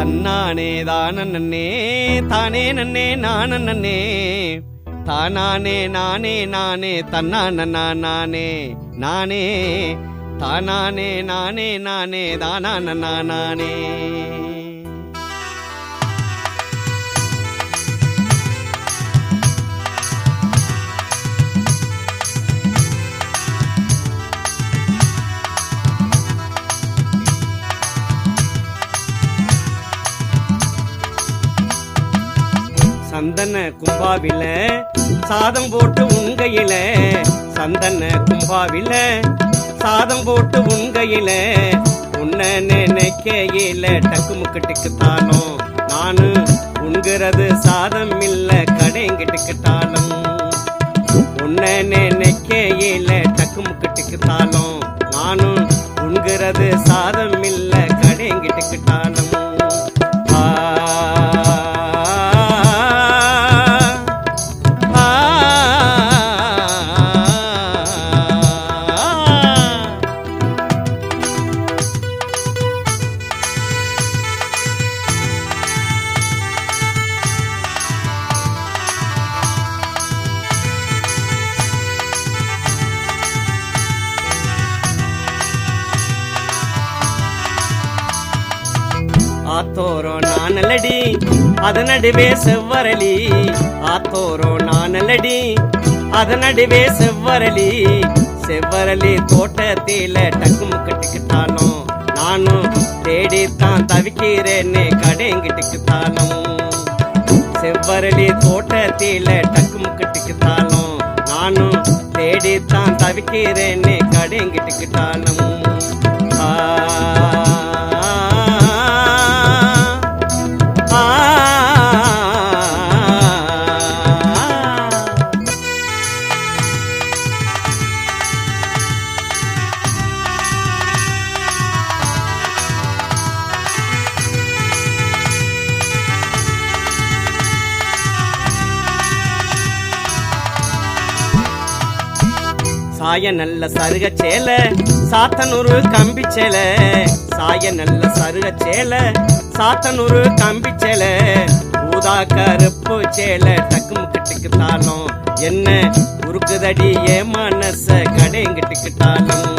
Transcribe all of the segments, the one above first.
தன்னானே தானே தானே நன்னே நானே தானானே நானே நானே தன்னான நானே நானே தானானே நானே நானே தானான நானே. சந்தன கும்பாவில சாதம் போட்டு உண்கையில, சந்தன கும்பாவில சாதம் போட்டு உண்கையில, உன்னை நினைக்கையில டக்கு முக்கிட்டுக்குத்தாலும் நானு உண்கிறது சாதம் இல்ல கடைங்கிட்டுக்கிட்டாலும், உன்னை நினைக்கையில டக்கு முக்கிட்டுக்குத்தாலும் நானும் உண்கிறது சாதம் இல்ல கடைங்கிட்டுக்கிட்டாலும். ஆத்தோரோ நானலடி அதனடுவே செவ்வரளி, ஆத்தோரோ நானலடி அதனடுவே செவ்வரளி, செவ்வரளி தோட்டத்தில டக்கு முக்கிட்டுக்கிட்டாலும் நானும் தேடித்தான் தவிக்கிறேன்னு கடைங்கிட்டுக்கிட்டாலும், செவ்வரளி தோட்டத்தில டக்கு முக்கிட்டுக்கிட்டாலும் நானும் தேடித்தான் தவிக்கிறேன்னு கடைங்கிட்டுக்கிட்டாலும். சாய நல்ல சருக சேல சாத்தனூரு கம்பி சேல, சாய நல்ல சருக சேல சாத்தனூரு கம்பி சேல, ஊதா கருப்பு சேல டக்கு முக்கிட்டுக்கிட்டாலும் என்ன உருக்குதடி ஏ மனச கடைங்கிட்டுக்கிட்டாலும்,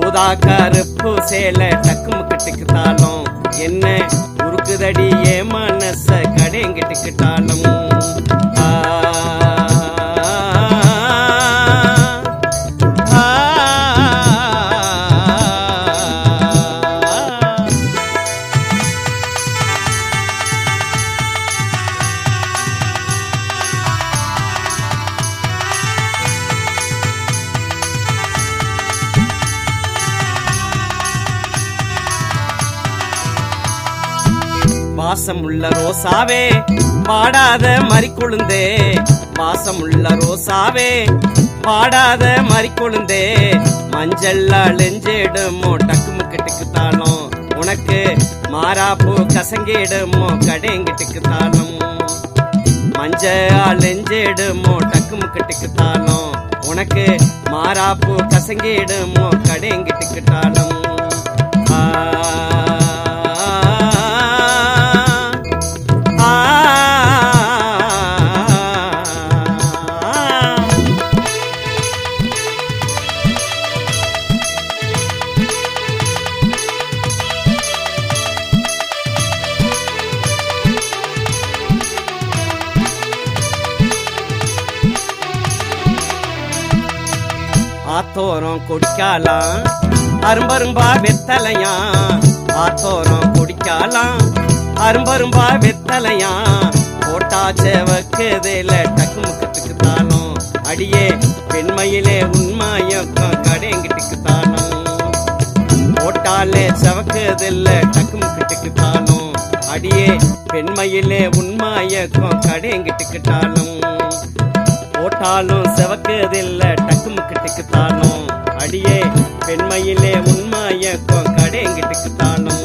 ஊதா கருப்பு சேல டக்கு முக்கிட்டுக்கிட்டாலும் என்ன உருக்குதடி ஏ மனச கடைங்கிட்டுக்கிட்டாலும். வாசமுள்ள ரோசாவே பாடாத மறிக்கொழுந்தே, வாசமுள்ள ரோசாவே பாடாத மறிக்கொழுந்தே, மஞ்சள் அழிஞ்சிடுமோ டக்கு முக்கிட்டுக்குத்தாலும் உனக்கு மாறாப்பூ கசங்கிடுமோ கடைங்கிட்டுக்குத்தாலும், மஞ்சள் அழிஞ்சிடுமோ டக்கு முக்கிட்டுக்குத்தாலும் உனக்கு மாறாப்பூ கசங்கிடுமோ கடைங்கிட்டுக்கிட்டாலும். ஆத்தோரம் குடிக்கலாம் அரும்பரும்பா வெத்தலையா, ஆத்தோரம் குடிக்கலாம் அரும்பரும்பா வெத்தலையா, போட்டா செவக்குதில டக்கு முக்கிட்டுக்குத்தாலும் அடியே பெண்மையிலே உண்மையக்கம் கடைங்கிட்டுக்குத்தாலும், போட்டாலே செவக்குதில்ல டக்கு முக்கிட்டுக்குத்தாலும் அடியே பெண்மையிலே உண்மையக்கம் கடைங்கிட்டுக்கிட்டாலும், போட்டாலும் செவக்குதில்ல டக்கு முக்கிட்டுக்குத்தாலும் அடியே பெண்மையிலே உண்மையக்கம் கடைங்கிட்டுக்குத்தாலும்.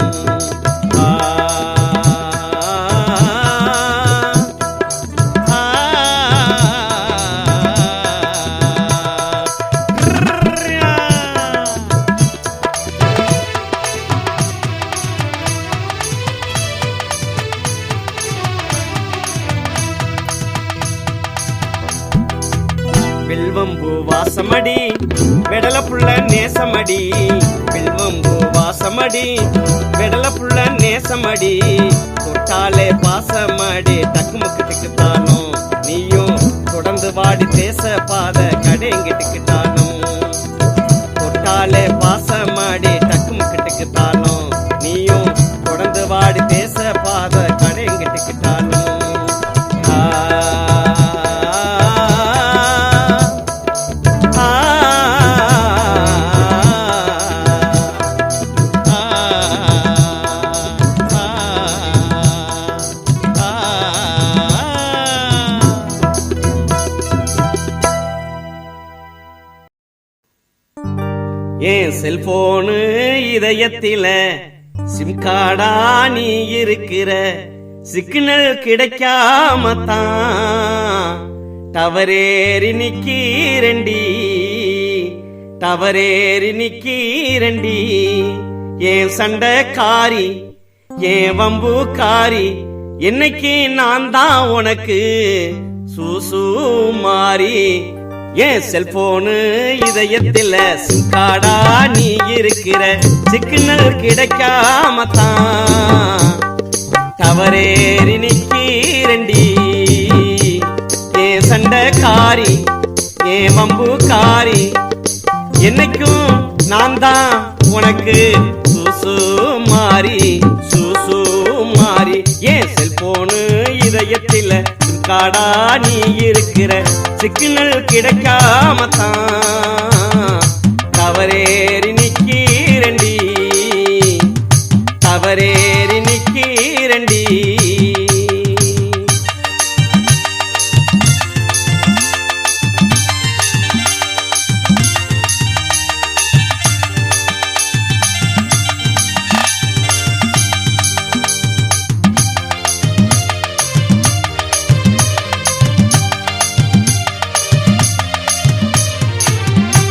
பாசமடி வெடல புள்ள நேசமடி வில்வம்பு வாசமடி வெடல புள்ள நேசமடி தொட்டாலே பாசமடி டக்குமுக்கு டிக்குத்தாலும் நீயும் தொடர்ந்து வாடி தேச பாத கடைங்கிட்டுக்கிட்டாலும் தொட்டாலே பாசமடி டக்குமுக்கு டிக்குத்தாலும் நீயும் தொடர்ந்து வாடி தேச பாத கடைங்கிட்டுக்கிட்டாலும் ஏன் செல்போனு இதயத்தில சிம் கார்டா நீ இருக்கிற சிக்னல் கிடைக்காமத்தான் டவரேறி நிக்கிறண்டி டவரேறி நிக்கிறண்டி ஏன் சண்டைக்காரி ஏன் வம்புக்காரி என்னைக்கு நான் தான் உனக்கு சூசு மாறி ஏன் செல்போனு இதயத்தில சிம் கார்டா நீ இருக்கிற சிக்னல் கிடைக்காமத்தான் டவரேறி நிக்கிறண்டி ஏன் சண்டைக்காரி ஏன் வம்புக்காரி என்னைக்கும் நான் தான் உனக்கு சூசு மாறி சூசு மாறி ஏன் செல்போனு இதயத்தில சிம் கார்டா நீ இருக்கிற சிக்னல் கிடைக்காமத்தான் டவரேறி நிக்கிறண்டி டவரேறி நிக்கிறண்டி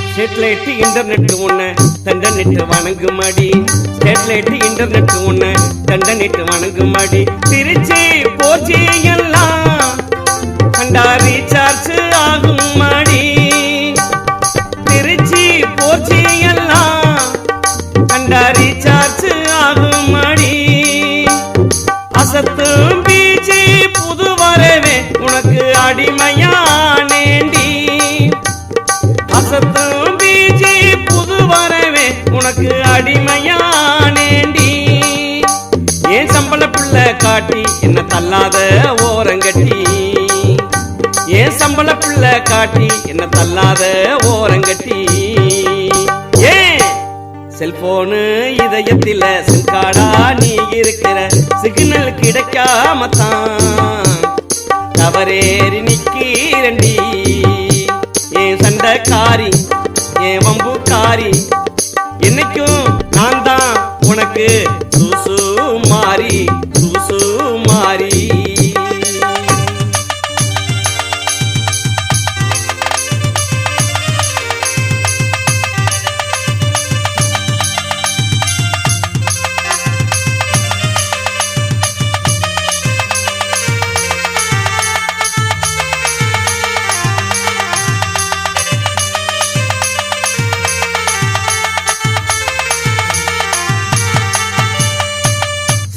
ஸ்டேட்லைட் இன்டர்நெட் உன்ன தண்டனிட்டு வணங்குமாடி ஸ்டேட்லைட் இன்டர்நெட் உன்ன தண்டனிட்டு வணங்குமாடி திருச்சி போச்சி எல்லாம் கண்டா ரீசார்ஜ் ஆகும் மாடி திருச்சி போச்சி எல்லாம் கண்டா ரீசார்ஜ் ஆகும் மாடி அசத்தும் பீச்சி புது வரவே உனக்கு அடிமையானேண்டி அசத்தும் உனக்கு அடிமையானேண்டி ஏன் சம்பள பிள்ளை காட்டி என்ன தள்ளாத ஓரங்கட்டி ஏன் சம்பள பிள்ளை காட்டி என்ன தள்ளாத ஓரங்கட்டி ஏன் செல்போனு இதயத்தில சிம் கார்டா நீ இருக்கிற சிக்னல் கிடைக்காமத்தான் டவரேறி நிக்கிறண்டி ஏன் சண்டைக்காரி ஏன் வம்புக்காரி என்னைக்கும் நான் தான் உனக்கு சூசு மாறி சூசு மாறி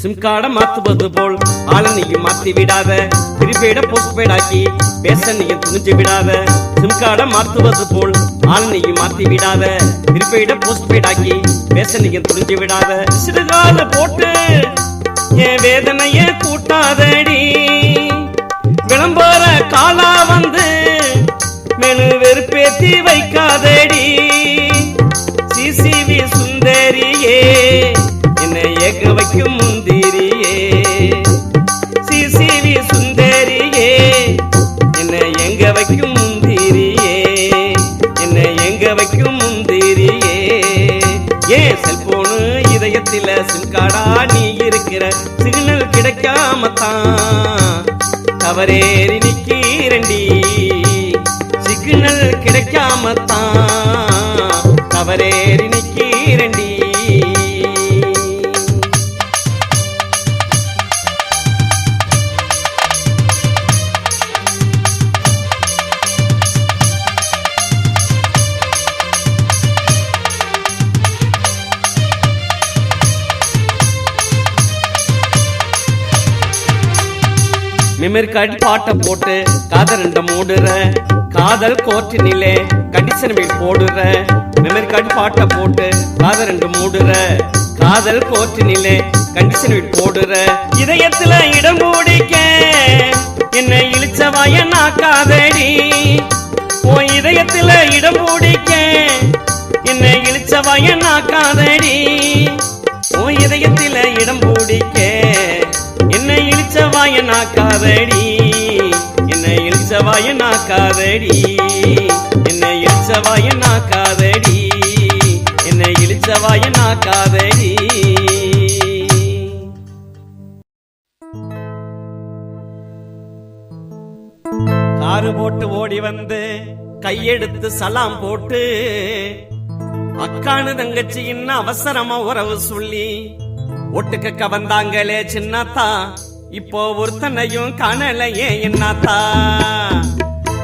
சிம் கார்டை மாத்துவது போல் ஆள நீயும் மாத்தி விடாத ப்ரீபெய்ட போஸ்ட்பெய்ட் ஆக்கி பேச நீயும் துணிஞ்சு விடாத சிம் கார்டை மாத்துவது போல் ஆள நீயும் மாத்தி விடாத ப்ரீபெய்ட போஸ்ட்பெய்ட் ஆக்கி பேச நீயும் துணிஞ்சு விடாத சிறுகால போட்டு என் வேதனையே கூட்டாதடி விளம்பர காலா வந்து மெனு வெறுப்பேத்தி வைக்காதடி சிசிவி சுந்தரியே என்னை ஏக்க வைக்கும் முந்திரியே சிசிவி சுந்தரியே என்னை எங்க வைக்கும் முந்திரியே என்னை எங்க வைக்கும் முந்திரியே ஏன் செல்போனு இதயத்தில சிம் கார்டா நீ இருக்கிற சிக்னல் கிடைக்காமத்தான் டவரேறி நிக்கிறண்டி சிக்னல் கிடைக்காமத்தான் டவரேறி நிக்கிறண்டி மெமரிக்காடி பாட்டை போட்டு காதல் மூடுற காதல் கோர்ட்டினிலே கண்டிஷன் வீல் போடுற மெமரிக்காடி பாட்டை போட்டு காதல் மூடுற காதல் கோர்ட்டினிலே கண்டிஷன் வீல் போடுற இதயத்துல இடம் பிடிக்க என்ன இழிச்சவாய நாக்காதடி உன் இதயத்துல இடம் பிடிக்க என்ன இழிச்சவாய நாக்காதடி உன் இதயத்துல இடம் பிடிக்க என்ன இழிச்சவாய நாக்காதடி என்ன இழிச்சவாய நாக்காதடி என்ன இழிச்சவாய நாக்காதடி என்ன இழிச்சவாய நாக்காதடி காரு போட்டு ஓடி வந்து கையெடுத்து சலாம் போட்டு அக்கானு தங்கச்சி இன்னும் அவசரமா உறவு சொல்லி ஒட்டுக்க வந்தாங்களே சின்னத்தா இப்போ ஒருத்தனையும் காணலையே என்னத்தா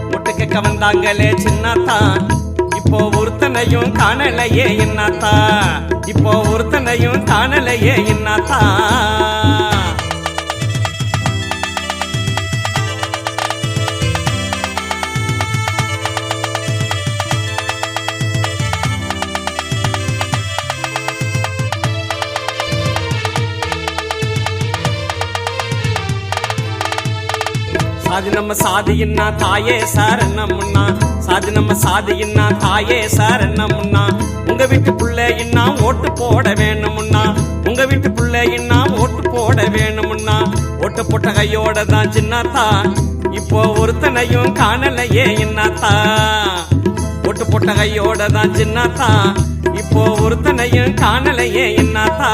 ஒட்டுக்க வந்தாங்களே சின்னத்தா இப்போ ஒருத்தனையும் காணலையே என்னத்தா இப்போ ஒருத்தனையும் காணலையே என்னத்தா சாதி நம்ம சாதியின்னா தாயே சார் என்ன முன்னா சாதி நம்ம சாதியின்னா தாயே சார் என்ன முன்னா உங்க வீட்டு பிள்ளைன்னா ஓட்டு போட வேணும்னா உங்க வீட்டு பிள்ளைன்னா ஓட்டு போட வேணும்னா ஓட்டு போட்ட கையோட தான் சின்னத்தா இப்போ ஒருத்தனையும் காணலையே என்னத்தா ஓட்டு போட்ட கையோட தான் சின்னத்தா இப்போ ஒருத்தனையும் காணலையே என்னத்தா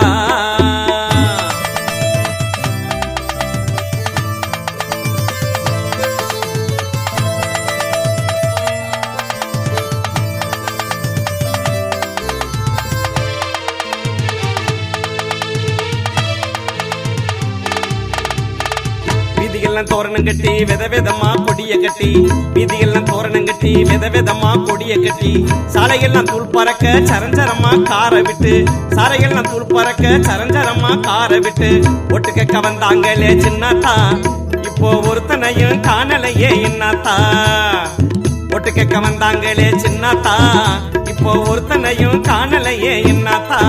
தோரணம் கட்டி வித விதமா கொடிய கட்டி வீதியெல்லாம் தோரணம் கட்டி வித விதமா கொடிய கட்டி சாலையெல்லாம் தூள் பறக்க சரஞ்சரமா கார விட்டு சாலையெல்லாம் தூள் பறக்க சரஞ்சரமா கார விட்டு ஒட்டுக்க வந்தாங்களே சின்னத்தா இப்போ ஒருத்தனையும் காணலையே என்னத்தா ஒட்டுக்க வந்தாங்களே சின்னத்தா இப்போ ஒருத்தனையும் காணலையே என்னத்தா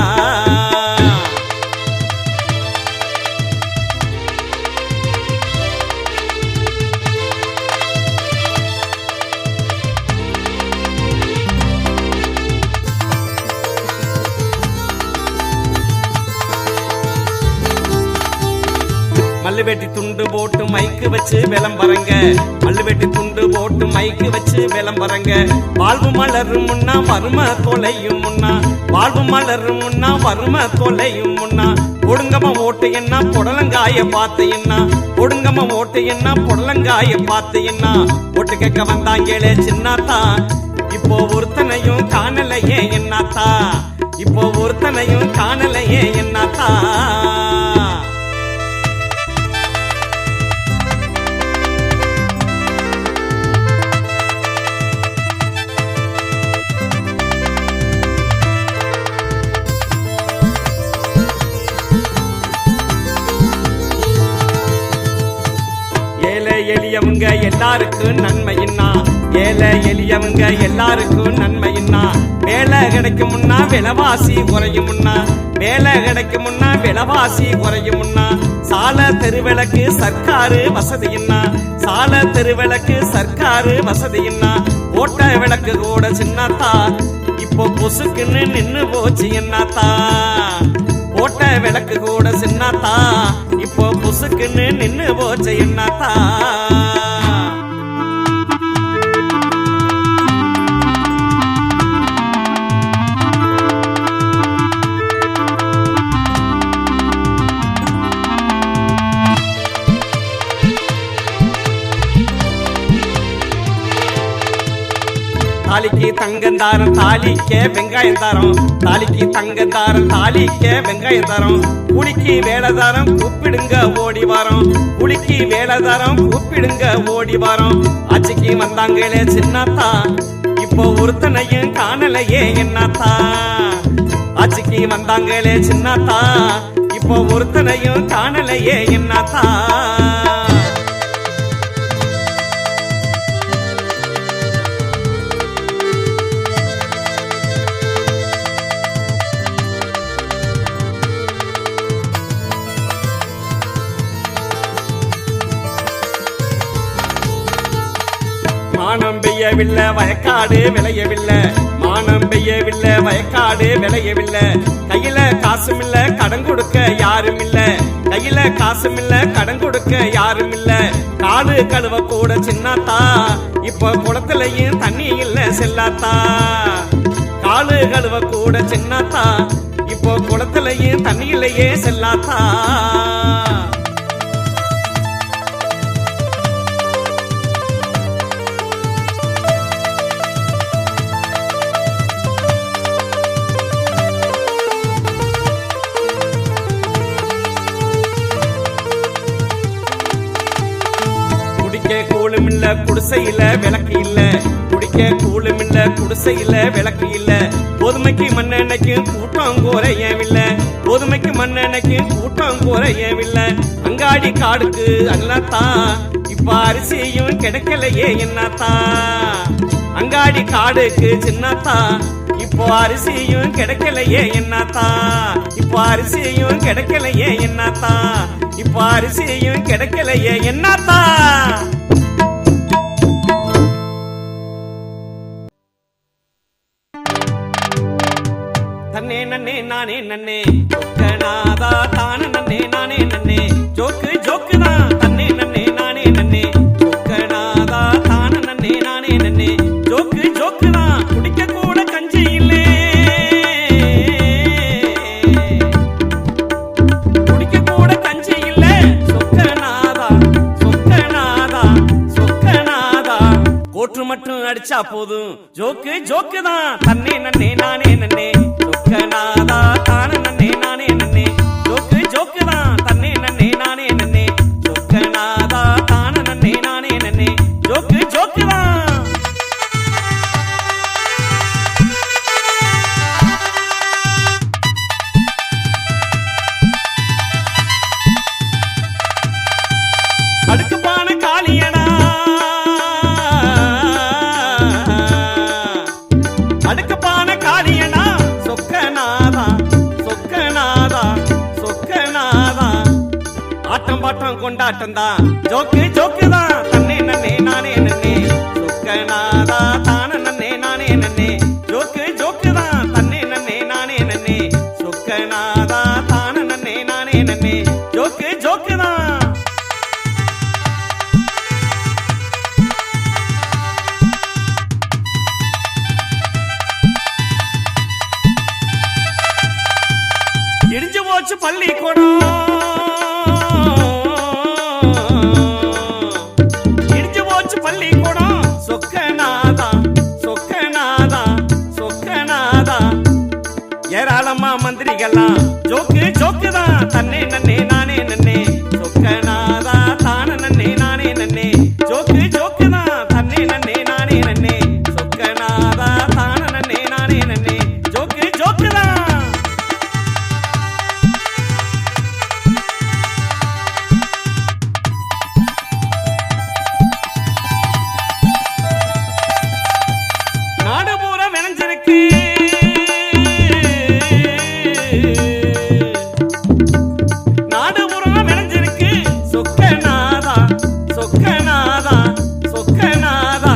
மல்லுவெட்டி துண்டு போட்டு மைக்கு வச்சு விளம்பரங்க மல்லுவெட்டி துண்டு போட்டு மைக்கு வச்சு விளம்பரங்க வாழ்வு மலரும் முன்னா வறுமை தொலையும் முன்னா வாழ்வு மலரும் முன்னா வறுமை தொலையும் முன்னா ஒடுங்கம்மா ஓட்டு என்ன புடலங்காய பார்த்து என்ன ஒடுங்கம்மா ஓட்டு என்ன புடலங்காய பார்த்து என்ன ஓட்டு கேட்க வந்தாங்களே சின்னத்தா இப்போ ஒருத்தனையும் காணலையே என்னத்தா இப்போ ஒருத்தனையும் காணலையே என்னத்தா எளியவங்க எல்லாருக்கும் நன்மையின்னா ஏழை எளியவங்க எல்லாருக்கும் நன்மையின்னா வேலை கிடைக்கும் முன்னா விலைவாசி குறையும் முன்னா வேலை கிடைக்கும் முன்னா விலைவாசி குறையும் முன்னா சால தெருவிளக்கு சர்க்காரு வசதியின்னா சால தெருவிளக்கு சர்க்காரு வசதியின்னா ஓட்ட விளக்கு கூட சின்னத்தா இப்போ பொசுக்குன்னு நின்னு போச்சு என்னத்தா ஓட்ட விளக்கு கூட சின்னத்தா இப்போ பொசுக்குன்னு நின்னு போச்சு என்னத்தா தாலிக்கு தங்கந்தாரம் தாலிக்க வெங்காயம் தாரம் தாலிக்கு தங்கந்தாரம் தாலிக்க வெங்காயம் தாரம் குளிக்கு வேலைதாரம் கூப்பிடுங்க ஓடி வாரம் குளிக்கு வேலைதாரம் கூப்பிடுங்க ஓடி வாரம் ஆட்சிக்கு வந்தாங்களே சின்னத்தா இப்போ ஒருத்தனையும் காணலையே என்னத்தா ஆட்சிக்கு வந்தாங்களே சின்னத்தா இப்போ ஒருத்தனையும் காணலையே என்னத்தா மானம் பெய்யவில்லை வயக்காடு விளையவில்லை, மானம் பெய்யவில்லை வயக்காடு விளையவில்லை. கையில காசும் இல்ல கடன் கொடுக்க யாரும் இல்ல, கையில காசும் இல்ல கடன் கொடுக்க யாரும் இல்ல. காடு கழுவ கூட சின்னாத்தா, இப்ப குளத்திலையும் தண்ணி இல்ல செல்லாத்தா. காடு கழுவ கூட சின்னாத்தா, இப்போ குளத்திலையும் தண்ணி இல்லையே செல்லாத்தா. கூழும் இல்ல குடிசையில விளக்கு இல்ல, குடிக்க கூழும் இல்ல குடிசையில விளக்கு இல்ல. கோதுமைக்கு மண்ணெண்ணைக்கும் கூட்டம் குறையவில்ல, கோதுமைக்கு மண்ணெண்ணைக்கும் கூட்டம் குறையவில்ல. அங்காடி காடுக்கு அண்ணாத்தா, இப்ப அரிசியும் கிடைக்கலையே என்னத்தா. அங்காடி காடுக்கு சின்னத்தா, இப்போ அரிசியும் கிடைக்கலையே என்னத்தா. இப்போ அரிசியும் கிடைக்கலையே என்னத்தா, இப்போ அரிசியும் கிடைக்கலையே என்னத்தா. தன்னே நன்னே நானே நன்னே சொக்கநாதா, தான நன்னே நானே நன்னே ஜோக்கு ஜோக்கு தான். தன்னே நன்னே நானே நன்னே சொக்கநாதா, தான நன்னே நானே நன்னே ஜோக்கு ஜோக்கு தான். குடிக்க கூட கஞ்சி இல்லே, குடிக்க கூட கஞ்சி இல்ல. சொக்கநாதா சொக்கநாதா சொக்கநாதா, கோற்று மட்டும் அடிச்சா போதும் ஜோக்கு ஜோக்கு தான். தன்னே நன்னே நானே நன்னே சொக்கநாதா, தான நன்னே நானே நன்னே ஜோக்கு ஜோக்கு தான். தன்னே நன்னே நானே நன்னே சொக்கநாதா, தான நன்னே நானே நன்னே ஜோக்கு ஜோக்கு தான். அடுக்குப்பான காளியடா, அடுக்குப்பான காளியடா சொக்கநாதா சொக்கநாதா சொக்கநாதா. ஆட்டம் பாட்டம் கொண்டாட்டம் தான் ஜோக்கு ஜோக்கு தான். தன்னே நன்னே நானே நன்னே சொக்கநாதா, தான நன்னே நானே நன்னே ஜோக்கு ஜோக்கு தான். தன்னே நன்னே நானே நன்னே சொக்கநாதா, தான நன்னே நானே நன்னே ஜோக்கு ஜோக்கு தான். இடிஞ்சு போச்சு பள்ளிக்கூடம், இடிஞ்சு போச்சு பள்ளிக்கூடம் சொக்கநாதா சொக்கநாதா சொக்கநாதா. ஏராளமா மந்திரிகள்லாம் ஜோக்கு ஜோக்கு தான். தன்னே நன்னே நானே நன்னே சொக்கநாதா, தான நன்னே நானே நன்னே ஜோக்கு ஜோக்கு தான். தன்னே நன்னே நானே நன்னே சொக்கநாதா, தான நன்னே நானே நன்னே ஜோக்கு ஜோக்கு தான். நாடு பூரா விளைஞ்சிருக்கு, நாடு பூரா விளைஞ்சிருக்கு சொக்கநாதா சொக்கநாதா சொக்கநாதா.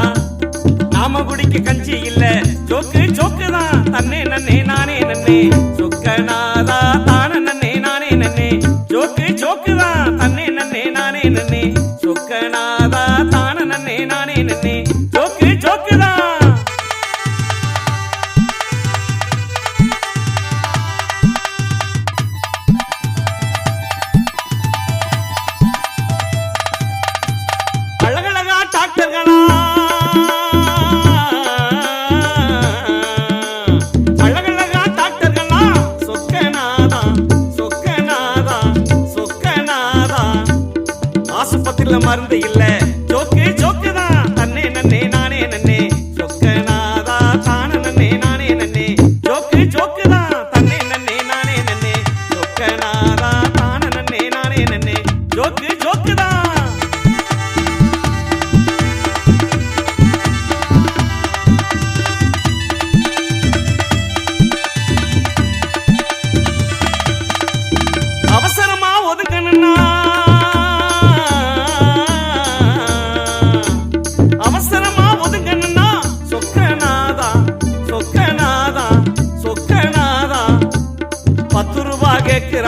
நாம குடிக்க கஞ்சி இல்ல ஜோக்கு ஜோக்கு தான். தன்னே நன்னே நானே நன்னே சொக்கநாதா, தான நன்னே நானே நன்னே ஜோக்கு ஜோக்கு தான். தன்னே நன்னே நானே நன்னே சொக்கநாதா, தான நன்னே நானே நன்னே ஜோக்கு ஜோக்கு தான். அழகழகா டாக்டர்களா, அழகழகா டாக்டர்களா சொக்கநாதா சொக்கநாதா சொக்கநாதா. ஆஸ்பத்திரியில மருந்து இல்ல ஜோக்கு ஜோக்கு தான். தன்னே நன்னே நானே நன்னே சொக்கநாதா, தான நன்னே நானே நன்னே ஜோக்கு ஜோக்கு தான். தன்னே நன்னே நானே நன்னே சொக்கநாதா, தான நன்னே நானே நன்னே ஜோக்கு ஜோக்கு தான். அவசரமா ஒதுக்கணும்னா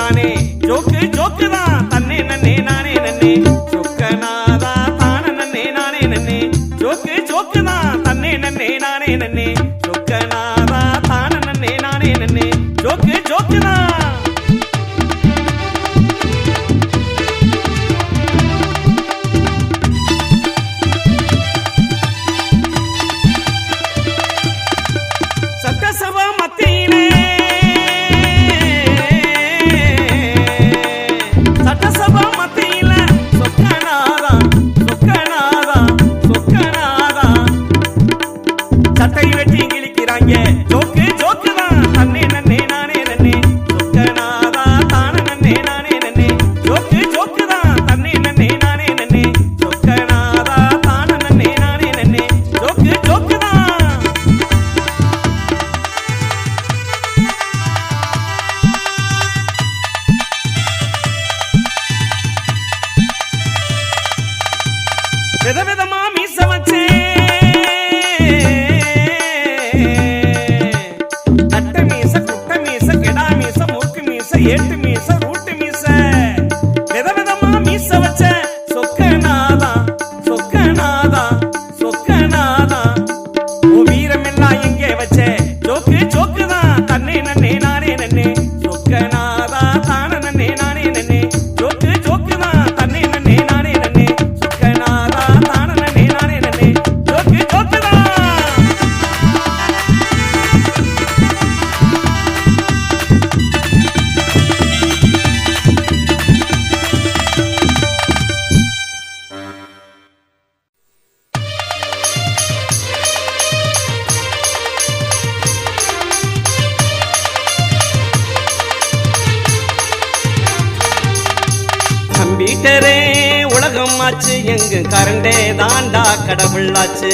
தானே ஜோக்கு ஜோக்கு தான் தன்னே நன்னே நானே நன்னே சொக்கநாதா தான நன்னே நானே நன்னே ஜோக்கு ஜோக்கு தான் தன்னே நன்னே நானே நன்னே சொக்கநாதா தான நன்னே நானே நன்னே ஜோக்கு ஜோக்கு தான் சட்டசபா மத்தியிலே சட்டசபா மத்தியில சொக்கநாதா சொக்கநாதா சொக்கநாதா சட்டை வெட்டி கிழிக்கிறாங்க ஜோக்கு ஜோக்கு தான் தன்னே நன்னே நானே நன்னே சொக்கநாதா தான நன்னே நானே நன்னே ஜோக்கு ஜோக்கு தான் தன்னே நன்னே நானே நன்னே சொக்கநாதா தான நன்னே நானே நன்னே ஜோக்கு ஜோக்கு தான் விதவிதமா மீச வச்சே கட்ட மீச குட்ட மீச கெடா மீச மூக்கு மீச ஏட்டு மீச ரூட்டு மீச விதவிதமா மீச வச்ச சொக்கநாதா சொக்கநாதா சொக்கநாதா ஓ வீரமெல்லாம் எங்கே வச்ச ஜோக்கு ஜோக்கு தான் தன்னே நன்னே நானே நன்னே சொக்கநாதா தான நன்னே நானே நன்னே ஜோக்கு ஜோக்கு தான் தன்னே நன்னே நானே நன்னே சொக்கநாதா தான நன்னே நானே நன்னே ஜோக்கு ஜோக்கு தான் கம்ப்யூட்டரே உலகம் ஆச்சு எங்கு கரண்டே தாண்டா கடவுளாச்சு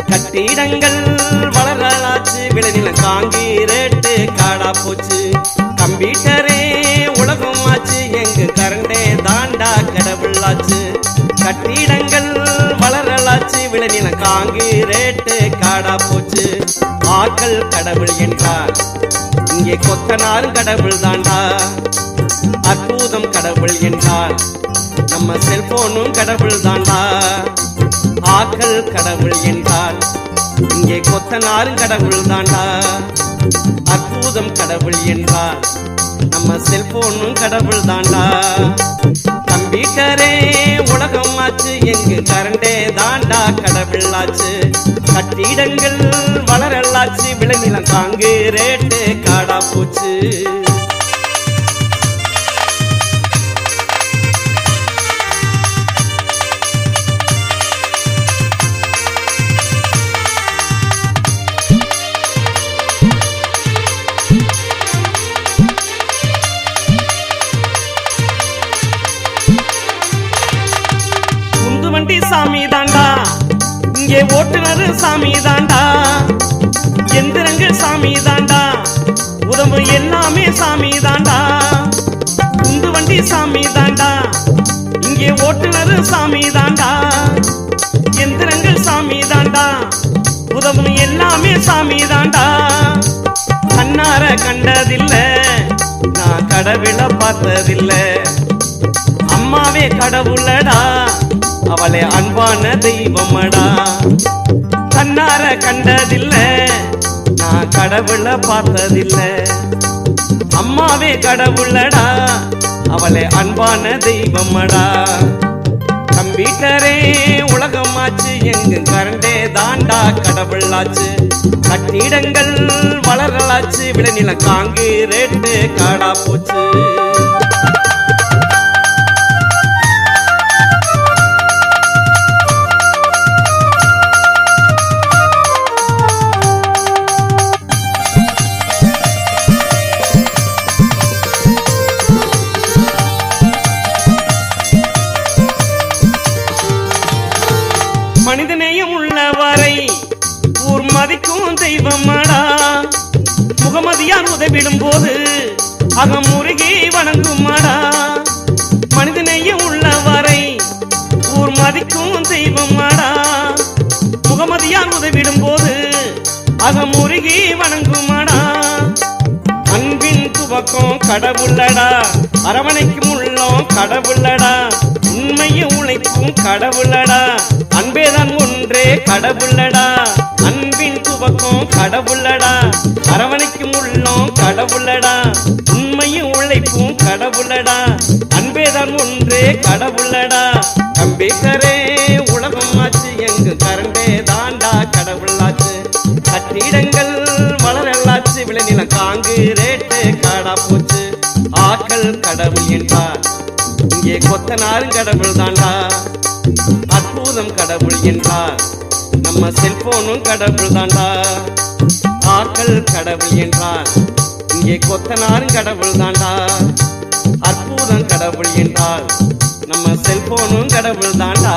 கட்டிடங்கள் வளரலாச்சு விளைநில காங்கிரேட்டு காடா போச்சு கம்ப்யூட்டரே உலகம் ஆச்சு எங்கு கரண்டே தாண்டா கடவுளாச்சு கட்டிடங்கள் வளரலாச்சு விளைநில காங்கிரேட்டு காடா போச்சு ஆக்கள் கடவுள் என்றார் இங்கே கொத்தனாரும் கடவுள் தாண்டா அற்புதம் கடவுள் என்றால் நம்ம செல்போனும் கடவுள் தாண்டா ஆக்கள் கடவுள் என்றால் இங்கே கொத்தனாரும் கடவுள் தாண்டா அற்புதம் கடவுள் என்றால் நம்ம செல்போனும் கடவுள் தாண்டா கம்ப்யூட்டரே உலகம் ஆச்சு எங்கு கரண்டே தாண்டா கடவுள் ஆச்சு கட்டிடங்கள் வளரலாச்சு விளைநிலம் காங்கிரேட்டு காடா போச்சு வண்டி சாமி தாண்டா இங்கே ஓட்டுநர் சாமி தாண்டா எந்திரங்கள் சாமி தாண்டா உதவு எல்லாமே சாமி தாண்டா உந்து வண்டி சாமி தாண்டா இங்கே ஓட்டுநர் சாமி தாண்டா எந்திரங்கள் சாமி தாண்டா உதவு எல்லாமே சாமி தாண்டா கண்ணார கண்டதில்ல நான் கடவுளை பார்த்ததில்ல அம்மாவே கடவுளடா அவளை அன்பான தெய்வமடா கண்ணார கண்டதில்ல நான் கடவுளை பார்த்ததில்ல அம்மாவே கடவுளடா அவளை அன்பான தெய்வமடா கம்ப்யூட்டரே உலகமாச்சு எங்கு கரண்டே தாண்டா கடவுளாச்சு கட்டிடங்கள் வளரலாச்சு விளைநில காங்கிரேட்டு காடா போச்சு மனிதநேயம் உள்ளவரை ஊர் மதிக்கும் தெய்வமாடா முகமதியார் உதவிடும் போது அகமுருகி வணங்குமாடா மனிதநேயம் உள்ளவரை ஊர் மதிக்கும் தெய்வமாடா முகமதியார் உதவிடும் போது அகமுருகி வணங்குமாடா அன்பின் துவக்கம் கடவுளடா, அரவணைக்கும் உள்ளம் கடவுளடா, உண்மையும் உழைப்பும் கடவுளடா, அன்பேதான் ஒன்றே கடவுளடா, அன்பின் துவக்கம் கடவுளடா, அரவணைக்கும் உள்ளம் கடவுளடா, உண்மையும் உழைப்பும் கடவுளடா, அன்பேதான் ஒன்றே கடவுளடா. அம்பேத்கரே உலகம் ஆச்சு, எங்கு கரண்டே தாண்டா கடவுளாச்சு, கட்டிடங்கள் வளரலாச்சு, விளைநிலம் காங்கிரேட்டு காடா போச்சு. ஆக்கள் கடவுள் என்றார், இங்கே கொத்தனாரும் கடவுள் தாண்டா, அற்புதம் கடவுள் என்றார், நம்ம செல்போனும் கடவுள் தாண்டா. ஆக்கள் கடவுள் என்றார், இங்கே கொத்தனாரும் கடவுள் தாண்டா, அற்புதம் கடவுள் என்றால் நம்ம செல்போனும் கடவுள் தாண்டா.